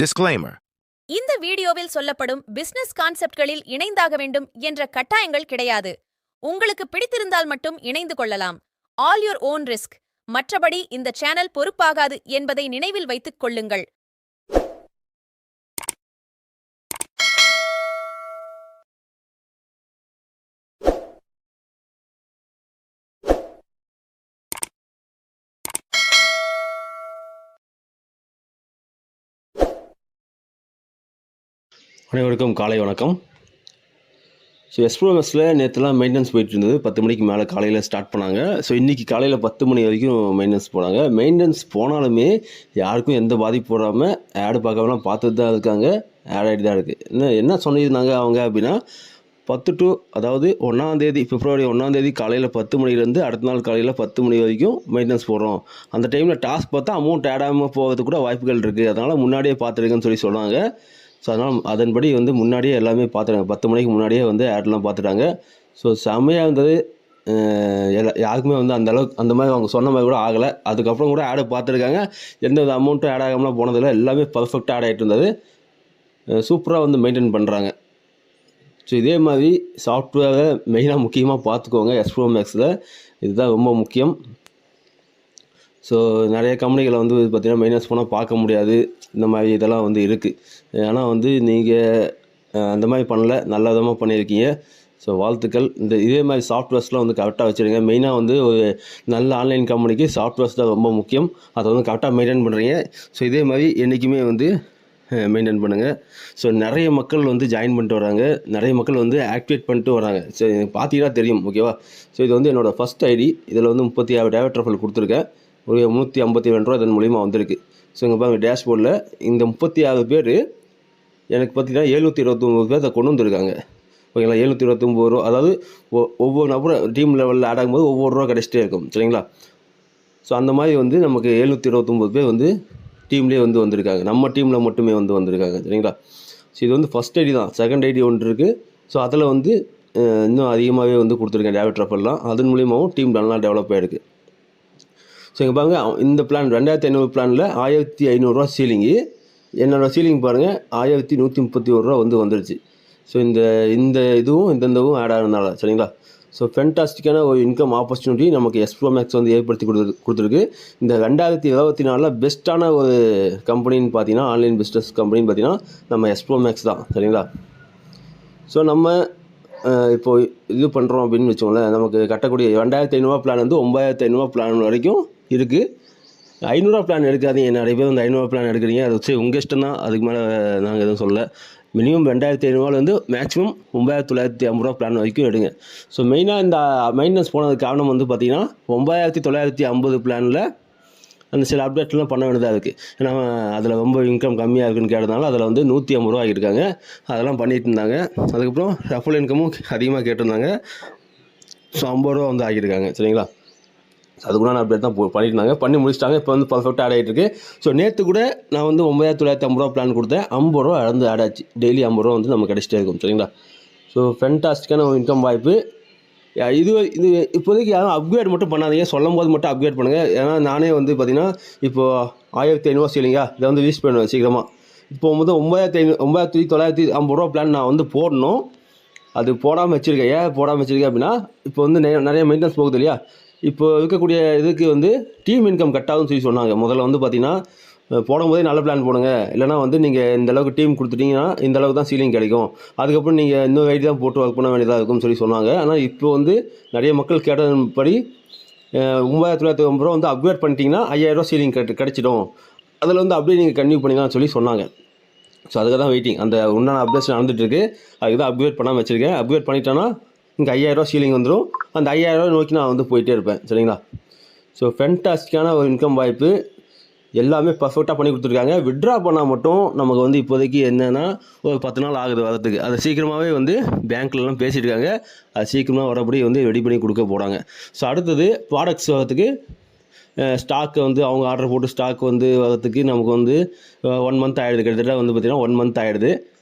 Disclaimer. இந்த வீடியோவில் சொல்லப்படும் பிசினஸ் கான்செப்ட்களில் இணைந்தாக வேண்டும் என்ற கட்டாயங்கள் கிடையாது. உங்களுக்கு பிடித்திருந்தால் மட்டும் இணைந்து கொள்ளலாம். All your own risk. மற்றபடி இந்த சேனல் பொறுப்பாகாது என்பதை நினைவில் வைத்துக் கொள்ளுங்கள். அனைவருக்கும் காலை வணக்கம். ஸோ எஸ்ப்ரோமெஸில் நேற்றுலாம் மெயின்டெனன்ஸ் போயிட்டு இருந்தது. 10 மணிக்கு மேலே காலையில் ஸ்டார்ட் பண்ணாங்க. ஸோ இன்றைக்கி காலையில் 10 மணி வரைக்கும் மெயின்டெனன்ஸ் போனாங்க. மெயின்டெனன்ஸ் போனாலுமே யாருக்கும் எந்த பாதிப்பு போடாமல் ஆடு பார்க்காமலாம் பார்த்துட்டு தான் இருக்காங்க. ஆட் ஆகிட்டு தான் இருக்குது. என்ன சொல்லியிருந்தாங்க அவங்க அப்படின்னா 10 to அதாவது 1ஆம் தேதி பிப்ரவரி 1ஆம் தேதி காலையில் 10 மணிலேருந்து அடுத்த நாள் காலையில் 10 மணி வரைக்கும் மெயின்டெனன்ஸ் போடுறோம். அந்த டைமில் டாஸ்க் பார்த்தா அமௌண்ட் ஆட் ஆகாமல் போகிறதுக்கு கூட வாய்ப்புகள் இருக்குது. அதனால் முன்னாடியே பார்த்துருக்கேன்னு சொல்லி சொன்னாங்க. ஸோ அதனால் அதன்படி முன்னாடியே எல்லாமே பார்த்துட்டாங்க. 10 மணிக்கு முன்னாடியே ஆட்லாம் பார்த்துட்டாங்க. ஸோ செம்மையாக இருந்தது. யாருக்குமே அந்தளவுக்கு அந்த மாதிரி அவங்க சொன்ன மாதிரி கூட ஆகலை. அதுக்கப்புறம் கூட ஆடை பார்த்துருக்காங்க. எந்த வித அமௌண்ட்டும் ஆட் ஆகாமலாம் போனதில்லை. எல்லாமே பர்ஃபெக்டாக ஆட் ஆகிட்டு இருந்தது. சூப்பராக மெயின்டைன் பண்ணுறாங்க. ஸோ இதே மாதிரி சாஃப்ட்வேரை மெயினாக முக்கியமாக பார்த்துக்கோங்க. எஸ்ப்ரோமேக்ஸில் இதுதான் ரொம்ப முக்கியம். ஸோ நிறைய கம்பெனிகளை பார்த்திங்கன்னா மெயின்டெனன்ஸ் போனால் பார்க்க முடியாது. இந்த மாதிரி இதெல்லாம் இருக்குது. ஆனால் நீங்கள் அந்த மாதிரி பண்ணல, நல்ல விதமாக பண்ணியிருக்கீங்க. ஸோ வாழ்த்துக்கள். இதே மாதிரி சாஃப்ட்வேர்ஸ்லாம் கரெக்டாக வச்சுருங்க. மெயினாக ஒரு நல்ல ஆன்லைன் கம்பெனிக்கு சாஃப்ட்வேர்ஸ் தான் ரொம்ப முக்கியம். அதை கரெக்டாக மெயின்டைன் பண்ணுறீங்க. ஸோ இதே மாதிரி என்றைக்குமே மெயின்டைன் பண்ணுங்கள். ஸோ நிறைய மக்கள் ஜாயின் பண்ணிட்டு வராங்க. நிறைய மக்கள் ஆக்டிவேட் பண்ணிட்டு வராங்க. ஸோ பார்த்தீங்கன்னா தெரியும். ஓகேவா? ஸோ இது என்னோடய ஃபஸ்ட் ஐடி. இதில் 36 டேவட் ரெஃபரல் கொடுத்துருக்கேன். ஒரு 352 ரூபா இதன் மூலிமா வந்திருக்கு. ஸோ இங்கே பாருங்கள் டேஷ்போர்டில் இந்த 36 பேர் எனக்கு பார்த்தீங்கன்னா 729 பேர் அதை கொண்டு வந்திருக்காங்க. ஓகேங்களா? 729 ரூபா. அதாவது ஒவ்வொரு நபரும் டீம் லெவலில் ஆட் ஆகும்போது ஒவ்வொரு ரூபா கிடச்சிட்டே இருக்கும். சரிங்களா? ஸோ அந்த மாதிரி நமக்கு 729 பேர் டீம்லேயே வந்திருக்காங்க. நம்ம டீமில் மட்டுமே வந்திருக்காங்க. சரிங்களா? ஸோ இது ஃபஸ்ட் ஐடி தான். செகண்ட் ஐடி ஒன்று இருக்குது. ஸோ அதில் இன்னும் அதிகமாகவே கொடுத்துருக்கேன் டேவட் ரெஃபர்லாம். அதன் மூலியமாகவும் டீம் நல்லா டெவலப் ஆகிருக்கு. ஸோ இங்கே பாருங்கள், இந்த பிளான் 2500 பிளானில் 1500 சீலிங்கு. என்னோடய சீலிங் பாருங்கள் 1131 ரூபா வந்துருச்சு. ஸோ இந்த இதுவும் ஆட் ஆகிறதுனால. சரிங்களா? ஸோ ஃபென்டாஸ்டிக்கான ஒரு இன்கம் ஆப்பர்ச்சுனிட்டி நமக்கு எஸ்ப்ரோமேக்ஸ் ஏற்படுத்தி கொடுத்துருக்கு. இந்த 2024 பெஸ்ட்டான ஒரு கம்பெனின்னு பார்த்தீங்கன்னா, ஆன்லைன் பிஸ்னஸ் கம்பெனின்னு பார்த்தீங்கன்னா நம்ம எஸ்ப்ரோமேக்ஸ் தான். சரிங்களா? ஸோ நம்ம இப்போது இது பண்ணுறோம் அப்படின்னு வச்சோங்களேன். நமக்கு கட்டக்கூடிய 2500 பிளான் 9500 பிளான் வரைக்கும் இருக்குது. 500 பிளான் எடுக்காதீங்க. நிறைய பேர் 500 பிளான் எடுக்கிறீங்க. அது வச்சு உங்கள் இஷ்டம் தான். அதுக்கு மேலே நாங்கள் எதுவும் சொல்லலை. மினிமம் 2500 மேக்ஸிமம் 9950 ரூபா பிளான் வரைக்கும் எடுங்க. ஸோ மெயினாக இந்த மெயின்டெனன்ஸ் போனதுக்கு காரணம் பார்த்தீங்கன்னா 9950 பிளானில் அந்த சில அப்டேட்லாம் பண்ண வேண்டியதாக இருக்குது. ஏன்னா அதில் ரொம்ப இன்கம் கம்மியாக இருக்குன்னு கேட்டதுனால அதில் 150 ரூபா ஆகியிருக்காங்க. அதெல்லாம் பண்ணிகிட்டு இருந்தாங்க. அதுக்கப்புறம் ரெஃபரல் இன்கமும் அதிகமாக கேட்டிருந்தாங்க. ஸோ 50 ரூபா ஆகியிருக்காங்க. சரிங்களா? அதுக்குள்ள அப்டேட் தான் பண்ணிட்டு இருந்தாங்க. பண்ணி முடிச்சிட்டாங்க. இப்போ பர்ஃபெக்டாக ஆட் ஆகிட்டு இருக்கு. ஸோ நேற்று கூட நான் 9950 ரூபா பிளான் கொடுத்தேன். 50 ரூபா ஆட் ஆச்சு. டெய்லி 50 ரூபா நமக்கு கிடச்சிட்டே இருக்கும். சரிங்களா? ஸோ ஃபென்டாஸ்டிக்கான ஒரு இன்கம் வாய்ப்பு. இது இப்போதைக்கு யாரும் அப்கிரேட் மட்டும் பண்ணாதீங்க. சொல்லும் போது மட்டும் அப்கிரேட் பண்ணுங்கள். ஏன்னா நானே பார்த்தீங்கன்னா இப்போது 1500 சீலிங்கா இதை யூஸ் பண்ணுவேன் சீக்கிரமாக. இப்போ 9950 ரூபா பிளான் நான் போடணும். அது போடாமல் வச்சுருக்கேன். ஏன் போடாமல் வச்சுருக்கேன் அப்படின்னா, இப்போ நிறைய மெயின்டெனன்ஸ் போகுது இல்லையா? இப்போ இருக்கக்கூடிய இதுக்கு டீம் இன்கம் கட் ஆகும்னு சொல்லி சொன்னாங்க. முதல்ல பார்த்தீங்கன்னா போடும்போதே நல்ல பிளான் போடுங்க. இல்லைனா நீங்கள் இந்த அளவுக்கு டீம் கொடுத்துட்டிங்கன்னா இந்த அளவுக்கு தான் சீலிங் கிடைக்கும். அதுக்கப்புறம் நீங்கள் இன்னும் ஐடி தான் போட்டு ஒர்க் பண்ண வேண்டியதாக இருக்கும்னு சொல்லி சொன்னாங்க. ஆனால் இப்போ நிறைய மக்கள் கேட்டபடி 9950 ரூபா அப்கிரேட் பண்ணிட்டீங்கன்னா 5000 ரூபா சீலிங் கிடச்சிடும். அதில் அப்படியே நீங்கள் கன்டினியூ பண்ணிக்கலாம்னு சொல்லி சொன்னாங்க. ஸோ அதுக்கு தான் வெயிட்டிங். அந்த உண்டான அப்டேஷன் நடந்துகிட்ருக்கு. அதுக்கு தான் அப்கிரேட் பண்ணாமல் வச்சுருக்கேன். அப்கிரேட் பண்ணிட்டேன்னா இங்கே 5000 ரூபா சீலிங் வந்துடும். அந்த 5000 ரூபா நோக்கி நான் போயிட்டே இருப்பேன். சரிங்களா? ஸோ ஃபென்டாஸ்டிக்கான ஒரு இன்கம் வாய்ப்பு. எல்லாமே பர்ஃபெக்டாக பண்ணி கொடுத்துருக்காங்க. விட்ரா பண்ணால் மட்டும் நமக்கு இப்போதைக்கு என்னென்னா ஒரு 10 நாள் ஆகுது வரதுக்கு. அதை சீக்கிரமாகவே பேங்க்லலாம் பேசியிருக்காங்க. அது சீக்கிரமாக வரபடி ரெடி பண்ணி கொடுக்க போகிறாங்க. ஸோ அடுத்தது ப்ராடக்ட்ஸ் வரத்துக்கு ஸ்டாக்கு அவங்க ஆர்டர் போட்டு ஸ்டாக் வரத்துக்கு நமக்கு 1 மந்த் ஆகிடுது. கிட்டத்தட்ட பார்த்திங்கன்னா 1 மந்த் ஆகிடுது.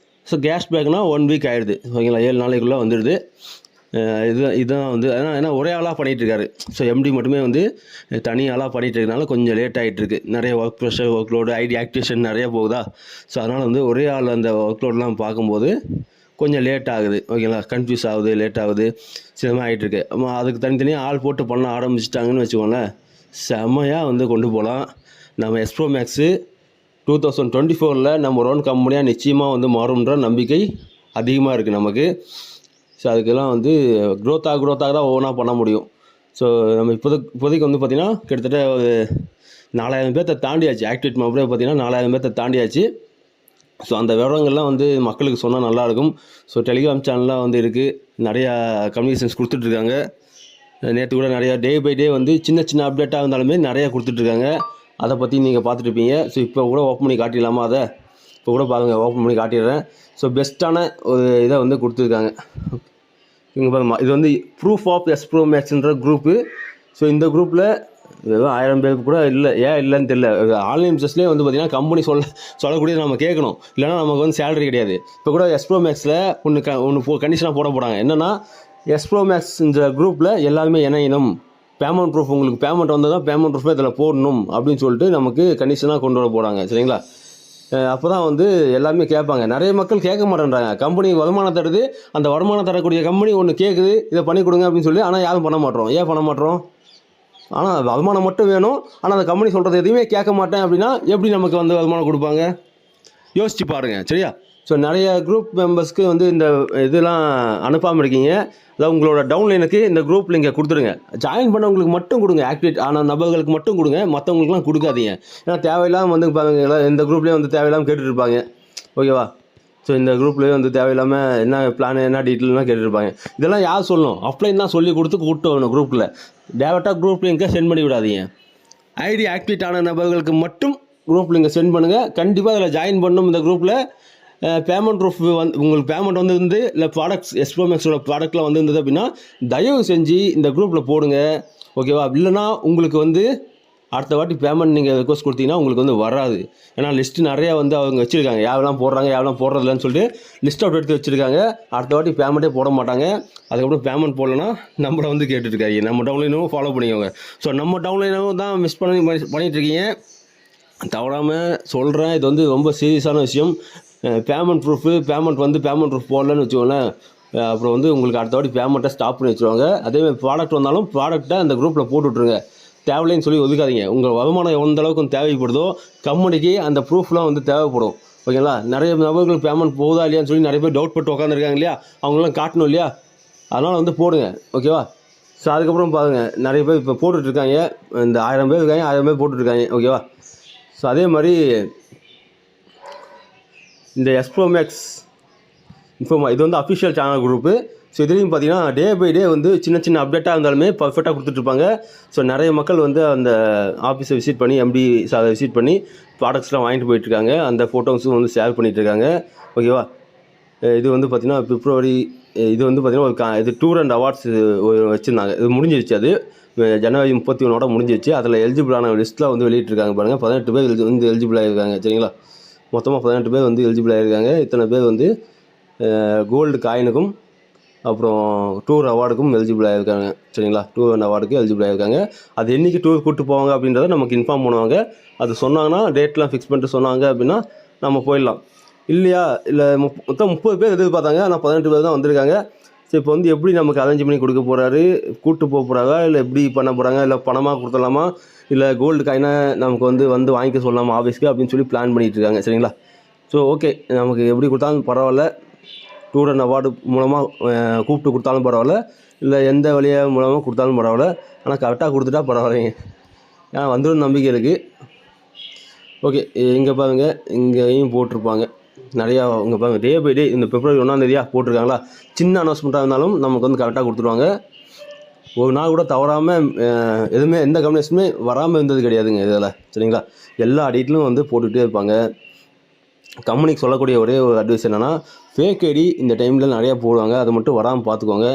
ஸோ கேஷ் பேக்னால் 1 வீக் ஆகிடுது. ஓகேங்களா? 7 நாளைக்குள்ளே வந்துடுது. இதுதான் வந்து ஏன்னா ஒரே ஆளாக பண்ணிகிட்ருக்காரு. ஸோ எம்டி மட்டுமே வந்து தனி ஆளாக பண்ணிகிட்டு இருக்கனால கொஞ்சம் லேட் ஆகிட்டுருக்கு. நிறைய work pressure, work load, ID activation நிறையா போகுதா. ஸோ அதனால் வந்து ஒரே ஆள் அந்த ஒர்க் லோடெலாம் பார்க்கும்போது கொஞ்சம் லேட் ஆகுது. ஓகேங்களா, கன்ஃபியூஸ் ஆகுது, லேட் ஆகுது, சிலமாக ஆகிட்டுருக்கு. அதுக்கு தனித்தனியாக ஆள் போட்டு பண்ண ஆரம்பிச்சிட்டாங்கன்னு வச்சுக்கோங்களேன், செம்மையாக வந்து கொண்டு போகலாம். நம்ம எஸ்ப்ரோ மேக்ஸு 2024 நம்ம ஓன் கம்பெனியாக நிச்சயமாக வந்து மாறும்ன்ற நம்பிக்கை அதிகமாக இருக்குது நமக்கு. ஸோ அதுக்கெல்லாம் வந்து க்ரோத்தாக தான் ஒவ்வொன்றா பண்ண முடியும். ஸோ நம்ம இப்போதைக்கு வந்து பார்த்திங்கன்னா கிட்டத்தட்ட ஒரு 4000 பேர்த்த தாண்டியாச்சு. ஆக்டிவேட் மெம்பரே பார்த்திங்கன்னா 4000 பேர்த்த தாண்டியாச்சு. ஸோ அந்த விவரங்கள்லாம் வந்து மக்களுக்கு சொன்னால் நல்லாயிருக்கும். ஸோ டெலிகிராம் சேனல்லாம் வந்து இருக்குது, நிறையா கம்யூனிகேஷன்ஸ் கொடுத்துட்ருக்காங்க. நேற்று கூட நிறையா டே பை டே வந்து சின்ன அப்டேட்டாக இருந்தாலுமே நிறையா கொடுத்துட்ருக்காங்க. அதை பற்றி நீங்கள் பார்த்துட்ருப்பீங்க. ஸோ இப்போ கூட ஓப்பன் பண்ணி காட்டிடலாமா? அதை இப்போ கூட பாருங்கள், ஓப்பன் பண்ணி காட்டிடுறேன். ஸோ பெஸ்ட்டான ஒரு இதை வந்து கொடுத்துருக்காங்க. இங்கே பாருங்கம்மா, இது வந்து ப்ரூஃப் ஆஃப் எஸ்ப்ரோ மேக்ஸ்ன்ற குரூப்பு. ஸோ இந்த குரூப்பில் வெறும் 1000 பேர் கூட இல்லை. ஏன் இல்லைன்னு தெரியல. ஆன்லைன் பிஸ்னஸ்லேயே வந்து பார்த்திங்கன்னா கம்பெனி சொல்லக்கூடியது நம்ம கேட்கணும், இல்லைனா நமக்கு வந்து சேலரி கிடையாது. இப்போ கூட எஸ்ப்ரோ மேக்ஸில் ஒன்று கண்டிஷனாக போட போகிறாங்க. என்னென்னா எஸ்ப்ரோ மேக்ஸ்ன்ற குரூப்பில் எல்லாருமே இணையணும், பேமெண்ட் ப்ரூஃப், உங்களுக்கு பேமெண்ட் வந்தால் தான் பேமெண்ட் ப்ரூஃபே இதில் போடணும் அப்படின்னு சொல்லிட்டு நமக்கு கண்டிஷனாக கொண்டு வர போகிறாங்க. சரிங்களா, அப்போ தான் வந்து எல்லாருமே கேட்பாங்க. நிறைய மக்கள் கேட்க மாட்டேன்றாங்க. கம்பெனி வருமானம் தருது, அந்த வருமானம் தரக்கூடிய கம்பெனி ஒன்று கேட்குது, இதை பண்ணி கொடுங்க அப்படின்னு சொல்லி. ஆனால் யாரும் பண்ண மாட்டோம். ஏன் பண்ண மாட்டோம்? ஆனால் வருமானம் மட்டும் வேணும், ஆனால் அந்த கம்பெனி சொல்கிறது எதுவுமே கேட்க மாட்டேன் அப்படின்னா எப்படி நமக்கு வந்து வருமானம் கொடுப்பாங்க? யோசிச்சு பாருங்கள். சரியா? ஸோ நிறைய குரூப் மெம்பர்ஸ்க்கு வந்து இந்த இதெல்லாம் அனுப்பாமல் இருக்கீங்க. அதாவது உங்களோட டவுன்லைனுக்கு இந்த குரூப் லிங்கை கொடுத்துருங்க. ஜாயின் பண்ணவங்களுக்கு மட்டும் கொடுங்க, ஆக்டிவேட் ஆன நபர்களுக்கு மட்டும் கொடுங்க, மற்றவங்களுக்குலாம் கொடுக்காதீங்க. ஏன்னா தேவையில்லாமல் வந்து பாருங்க, இந்த குரூப்லேயே வந்து தேவையில்லாமல் கேட்டுட்ருப்பாங்க. ஓகேவா? ஸோ இந்த குரூப்லேயே வந்து தேவையில்லாமல் என்ன பிளான், என்ன டீட்டெயில்னால் கேட்டுருப்பாங்க. இதெல்லாம் யார் சொல்லணும்? ஆஃப்லைன் தான் சொல்லி கொடுத்து கூப்பிட்டு வரணும். குரூப்பில் டேரெக்டாக குரூப் லிங்கை சென்ட் பண்ணி விடாதீங்க. ஐடி ஆக்டிவேட் ஆன நபர்களுக்கு மட்டும் குரூப் லிங்கை சென்ட் பண்ணுங்கள். கண்டிப்பாக அதில் ஜாயின் பண்ணணும். இந்த குரூப்பில் பேமெண்ட் ப்ரூஃப் வந்து உங்களுக்கு பேமெண்ட் வந்து இல்லை ப்ராடக்ட்ஸ் எஸ்ப்ரோ மேக்ஸோட ப்ராடக்ட்லாம் வந்துருந்தது அப்படின்னா தயவு செஞ்சு இந்த குரூப்பில் போடுங்க. ஓகேவா? இல்லைனா உங்களுக்கு வந்து அடுத்த வாட்டி பேமெண்ட் நீங்கள் ரெக்வஸ்ட் கொடுத்தீங்கன்னா உங்களுக்கு வந்து வராது. ஏன்னா லிஸ்ட்டு நிறையா வந்து அவங்க வச்சுருக்காங்க, யாரெல்லாம் போடுறாங்க யாரெல்லாம் போடுறதில்லன்னு சொல்லிட்டு லிஸ்ட் அவுட் எடுத்து வச்சுருக்காங்க. அடுத்த வாட்டி பேமெண்ட்டே போட மாட்டாங்க. அதுக்கப்புறம் பேமெண்ட் போடலன்னா நம்மளை வந்து கேட்டுட்ருக்காங்க. நம்ம டவுன்லைனும் ஃபாலோ பண்ணிக்கோங்க. ஸோ நம்ம டவுன்லைனும் தான் மிஸ் பண்ணிகிட்ருக்கீங்க. தவறாமல் சொல்கிறேன், இது வந்து ரொம்ப சீரியஸான விஷயம். பேமெண்ட் ப்ரூஃப் போடலன்னு வச்சுக்கோங்களேன், அப்புறம் வந்து உங்களுக்கு அடுத்த வாட்டி பேமெண்ட்டை ஸ்டாப் பண்ணி வச்சுருவாங்க. அதேமாதிரி ப்ராடக்ட் வந்தாலும் ப்ராடக்ட்டை அந்த குரூப்பில் போட்டு விட்ருங்க. தேவையில்லைன்னு சொல்லி ஒதுக்காதீங்க. உங்கள் வருமானம் எந்த அளவுக்கு தேவைப்படுதோ கம்பெனிக்கு அந்த ப்ரூஃப்லாம் வந்து தேவைப்படும். ஓகேங்களா? நிறைய நபர்களுக்கு பேமெண்ட் போகுதா இல்லையான்னு சொல்லி நிறைய பேர் டவுட் பட்டு உட்காந்துருக்காங்க இல்லையா, அவங்களாம் காட்டணும் இல்லையா, அதனால் வந்து போடுங்க. ஓகேவா? ஸோ அதுக்கப்புறம் பாருங்கள், நிறைய பேர் இப்போ போட்டுட்ருக்காங்க. இந்த 1000 பேர் இருக்காங்க, 1000 பேர் போட்டுட்ருக்காங்க. ஓகேவா? ஸோ அதே மாதிரி இந்த எஸ்ப்ரோ மேக்ஸ் இது வந்து அஃபிஷியல் சேனல் குரூப்பு. ஸோ இதுலேயும் பார்த்தீங்கன்னா டே பை டே வந்து சின்ன அப்டேட்டாக இருந்தாலுமே பர்ஃபெக்டாக கொடுத்துட்ருப்பாங்க. ஸோ நிறைய மக்கள் வந்து அந்த ஆஃபீஸை விசிட் பண்ணி, எம்டி சாரை விசிட் பண்ணி ப்ராடக்ட்ஸ்லாம் வாங்கிட்டு போயிட்டுருக்காங்க. அந்த ஃபோட்டோஸும் வந்து ஷேர் பண்ணிகிட்ருக்காங்க. ஓகேவா? இது வந்து பார்த்திங்கன்னா பிப்ரவரி, இது வந்து பார்த்திங்கன்னா இது டூர் அண்ட் அவார்ட்ஸ் வச்சுருந்தாங்க. இது முடிஞ்சிருச்சு. அது ஜனவரி 31 முடிஞ்சிருச்சு. அதில் எலிஜிபிளான லிஸ்ட்டில் வந்து வெளியிட்டிருக்காங்க பாருங்கள். 18 பேர் வந்து எலிஜிபிள் ஆகிருக்காங்க. சரிங்களா? மொத்தமாக 18 பேர் வந்து எலிஜிபிள் ஆகிருக்காங்க. இத்தனை பேர் வந்து கோல்டு காயினுக்கும் அப்புறம் டூர் அவார்டுக்கும் எலிஜிபிள் ஆகிருக்காங்க. சரிங்களா? டூர் அண்ட் அவார்டுக்கு எலிஜிபிள் ஆகிருக்காங்க. அது என்றைக்கு டூர் கூப்பிட்டு போவாங்க அப்படின்றத நமக்கு இன்ஃபார்ம் பண்ணுவாங்க. அது சொன்னாங்கன்னா, டேட்லாம் ஃபிக்ஸ் பண்ணிட்டு சொன்னாங்க அப்படின்னா நம்ம போயிடலாம். இல்லையா, இல்லை மொத்தம் 30 பேர் எதிர்பார்த்தாங்க, ஆனால் 18 பேர் தான் வந்திருக்காங்க. ஸோ இப்போ வந்து எப்படி நமக்கு அரேஞ்ச் பண்ணி கொடுக்க போகிறாரு, கூப்பிட்டு போக போகிறாங்க, இல்லை எப்படி பண்ண போகிறாங்க, இல்லை பணமாக கொடுத்துடலாமா, இல்லை கோல்டு காயினை நமக்கு வந்து வாங்கிக்க சொல்லலாமா ஆஃபீஸ்க்கு அப்படின்னு சொல்லி பிளான் பண்ணிகிட்டு இருக்காங்க. சரிங்களா? ஸோ ஓகே, நமக்கு எப்படி கொடுத்தாலும் பரவாயில்ல, டூர் அண்ட் அவார்டு மூலமாக கூப்பிட்டு கொடுத்தாலும் பரவாயில்ல, இல்லை எந்த வழியாக மூலமாக கொடுத்தாலும் பரவாயில்ல, ஆனால் கரெக்டாக கொடுத்துட்டா பரவாயில்லைங்க. ஏன்னா வந்துடும் நம்பிக்கை இருக்குது. ஓகே, இங்கே பாருங்கள், இங்கேயும் போட்டிருப்பாங்க நிறையா. இங்கே பாருங்கள், டே பை டே இந்த பிப்ரவரி 1 போட்டிருக்காங்களா. சின்ன அனௌன்ஸ்மெண்ட்டாக இருந்தாலும் நமக்கு வந்து கரெக்டாக கொடுத்துருவாங்க. ஒரு நாள் கூட தவறாமல் எதுவுமே எந்த கம்யூனிகேஷனுமே வராமல் இருந்தது கிடையாதுங்க இதில். சரிங்களா? எல்லா டீட்டெயிலும் வந்து போட்டுகிட்டே இருப்பாங்க. கம்பெனிக்கு சொல்லக்கூடிய ஒரே ஒரு அட்வைஸ் என்னென்னா, ஃபேக் ஐடி இந்த டைமில் நிறையா போடுவாங்க, அதை மட்டும் வராமல் பார்த்துக்கோங்க.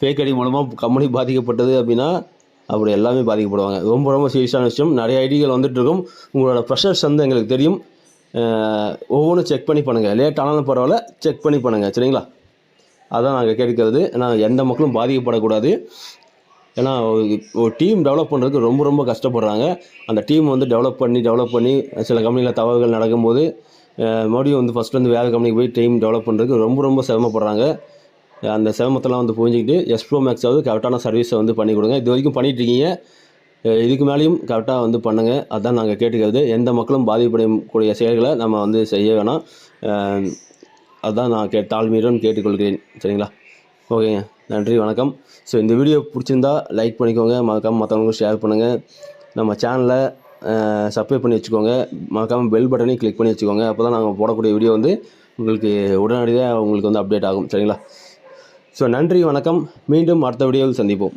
ஃபேக் ஐடி மூலமாக கம்பெனி பாதிக்கப்பட்டது அப்படின்னா அப்படி எல்லாமே பாதிக்கப்படுவாங்க. ரொம்ப சீரியஸான விஷயம். நிறைய ஐடிகள் வந்துட்டுருக்கும். உங்களோட ப்ரெஷர்ஸ் வந்து எங்களுக்கு தெரியும். ஒவ்வொன்றும் செக் பண்ணி பண்ணுங்கள். லேட் ஆனாலும் பரவாயில்ல, செக் பண்ணி பண்ணுங்கள். சரிங்களா? அதான் நாங்கள் கேட்கறது. ஏன்னா எந்த மக்களும் பாதிக்கப்படக்கூடாது. ஏன்னா ஒரு டீம் டெவலப் பண்ணுறதுக்கு ரொம்ப ரொம்ப கஷ்டப்படுறாங்க. அந்த டீம் வந்து டெவலப் பண்ணி சில கம்பெனியில் தவறுகள் நடக்கும்போது மறுபடியும் வந்து ஃபஸ்ட்டு வந்து வேறு கம்பெனிக்கு போய் டீம் டெவலப் பண்ணுறதுக்கு ரொம்ப ரொம்ப சிரமப்படுறாங்க. அந்த சிரமத்தெல்லாம் வந்து புரிஞ்சுக்கிட்டு எஸ்ப்ரோ மேக்ஸாவது கரெக்டான சர்வீஸை வந்து பண்ணி கொடுங்க. இது வரைக்கும் பண்ணிகிட்ருக்கீங்க, இதுக்கு மேலேயும் கரெக்டாக வந்து பண்ணுங்கள். அதுதான் நாங்கள் கேட்டுக்கிறது. எந்த மக்களும் பாதிப்படையக்கூடிய செயல்களை நம்ம வந்து செய்ய வேணாம். அதுதான் நான் தாழ்மையுடன் கேட்டுக்கொள்கிறேன். சரிங்களா? ஓகேங்க, நன்றி, வணக்கம். ஸோ இந்த வீடியோ பிடிச்சிருந்தா லைக் பண்ணிக்கோங்க, மறக்காமல் மற்றவங்களுக்கும் ஷேர் பண்ணுங்கள். நம்ம சேனலை சப்ஸ்கிரைப் பண்ணி வச்சுக்கோங்க, மறக்காமல் பெல் பட்டனையும் கிளிக் பண்ணி வச்சுக்கோங்க. அப்போ தான் நாங்கள் போடக்கூடிய வீடியோ வந்து உங்களுக்கு உடனடியாக உங்களுக்கு வந்து அப்டேட் ஆகும். சரிங்களா? ஸோ நன்றி, வணக்கம். மீண்டும் அடுத்த வீடியோவில் சந்திப்போம்.